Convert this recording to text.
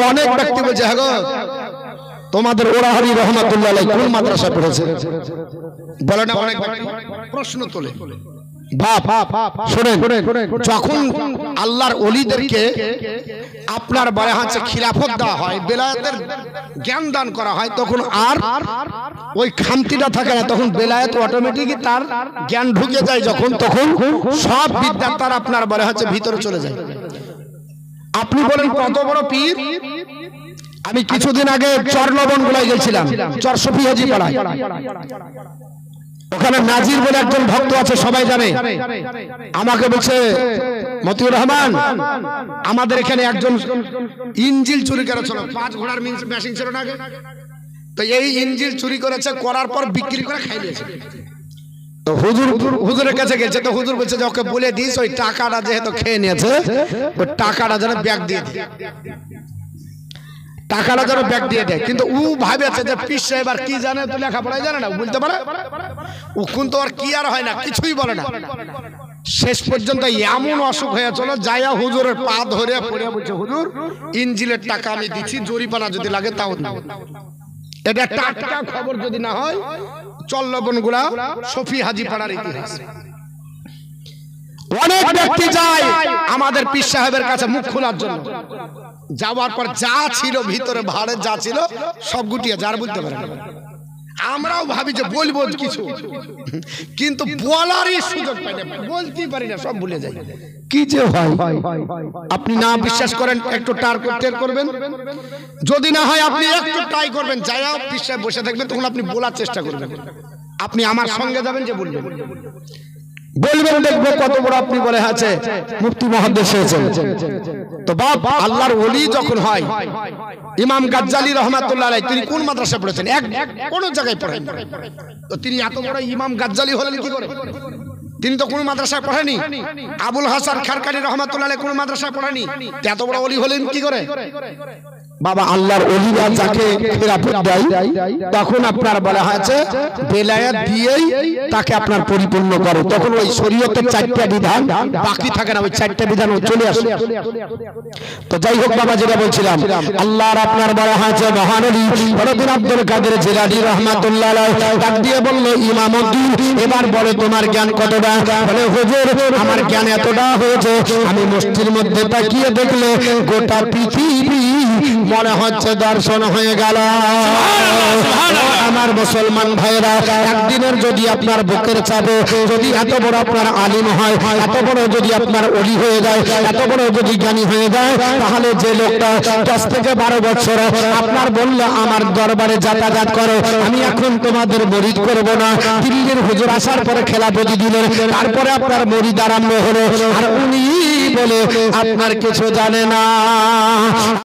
অনেক ব্যক্তি বলছে হ্যাঁ গো তোমাদের ওরাহারি রহমাতুল্লাহ আলাইহি কোন মাদ্রাসা পড়েছে বলে না অনেক প্রশ্ন তোলে বাপ শুনেন যখন আল্লাহর ওলিদেরকে আপনার বলে হচ্ছে খিলাফত দেওয়া হয় বেলায়েতের জ্ঞান দান করা হয় তখন আর ওই খামতিটা থাকে না তখন বেলায়েত অটোমেটিকই তার জ্ঞান ঢুকে যায় যখন তখন সব বিদ্যা তার আপনার বলে হচ্ছে ভিতরে চলে যায় আপনি বলেন কত বড় পীর আমি কিছুদিন আগে চর লবণ গুলাই গেছিলাম চর শফি হাজি পাড়ায় ওখানে নাজির বলে একজন ভক্ত আছে সবাই জানে আমাকে বলছে মতিউর রহমান আমাদের এখানে একজন ইঞ্জিল চুরি করেছিল 5 ঘোড়ার মেশিন ছিল না তো এই ইঞ্জিল চুরি করেছে করার পর বিক্রি করে খাই নিয়েছে তো হুজুরের কাছে গেছে তো হুজুর বলছে যে ওকে বলে দিস ওই টাকাটা যেহেতু খেয়ে নিয়েছে ওই টাকাটা যেন ব্যাগ দিয়ে দেয় টাকাটা যেন ব্যাগ দিয়ে দেয় কিন্তু ও ভাবেছে যে পীর সাহেব আর কি জানে তো লেখাপড়াই জানে না বলতে পারে ও কিন্তু আর কি আর হয় না কিছুই বলে না শেষ পর্যন্ত এমন অসুখ হয়ে চলো যাইয়া হুজুরের পা ধরে পড়ে বলছে হুজুর ইঞ্জিলের টাকা আমি দিচ্ছি জরিপানা যদি লাগে তাও না এটা টাটকা খবর যদি না হয় চল লবণগুলা শফি হাজি পাড়ার ইতিহাস অনেক ব্যক্তি যায় আমাদের পীর সাহেবের কাছে মুখ খোলার জন্য যাওয়ার পর যা ছিল ভিতরে ভাড়ে যা ছিল সব গুটিয়ে যার বুঝতে পারে আমরাও ভাবি যে বলবো কিছু কিন্তু বলারই সুযোগ পাই না বলতেই পারি না সব ভুলে যাই কি যে হয় আপনি না বিশ্বাস করেন একটু টের করবেন যদি না হয় আপনি একটু ট্রাই করবেন যাইয়া পীর সাহেব বসে থাকবেন তখন আপনি বলার চেষ্টা করবেন আপনি আমার সঙ্গে যাবেন যে বলবেন দেখবো কত বড় আপনি বলে আছে মুফতি মহাদ্দেশ হয়েছেন তো বাপ আল্লাহর ওলি যখন হয় ইমাম গাজ্জালি রহমাতুল্লাহ আলাইহি তিনি কোন মাদ্রাসা পড়েছেন কোন জায়গায় পড়েন তো তিনি এত বড় ইমাম গাজ্জালি হলেন কি করে তিনি তো কোন মাদ্রাসায় পড়েনি আবুল হাসান খারকানি রহমাতুল্লাহ আলাইহি কোন মাদ্রাসায় পড়েনি এত বড় ওলি হলেন কি করে বাবা আল্লাহর ওলিরা যাকে খেলাফত দেয় তখন আপনার বলা হয়েছে বেলায়েত দিয়েই তাকে আপনার পরিপূর্ণ করে তখন ওই শরীয়তের 4টা বিধান বাকি থাকে না ওই 4টা বিধান চলে আসে তো যাই হোক বাবা যেটা বলছিলাম আল্লাহর আপনার বলা হয়েছে মহান ওলি হযরত আব্দুল কাদের জিলানী রাহমাতুল্লাহ আলাইহি ডাক দিয়ে বলল ইমামউদ্দিন এবার বলে তোমার জ্ঞান কতটা বলে হুজুর আমার জ্ঞান এতটা হয়েছে আমি মসজিদের মধ্যে তাকিয়ে দেখলে গোটা পৃথিবী মনে হচ্ছে দর্শন হয়ে গেল আমার মুসলমান ভাইরা একদিনের যদি আপনার বুকের চাপে যদি এত বড় আপনার আলিম হয় এত বড় যদি আপনার ওলি হয়ে যায় এত বড় যদি জ্ঞানী হয়ে যায় তাহলে যে লোকটা 10 থেকে 12 বছর আপনার বললে আমার দরবারে যাতায়াত করে আমি এখন তোমাদের মুরিদ করব না দিল্লির হুজুর আসার পরে খেলাফতি দিলেন তারপরে আপনার মুরিদ আরম্ভ হলো আর উনি বলে আপনার কিছু জানে না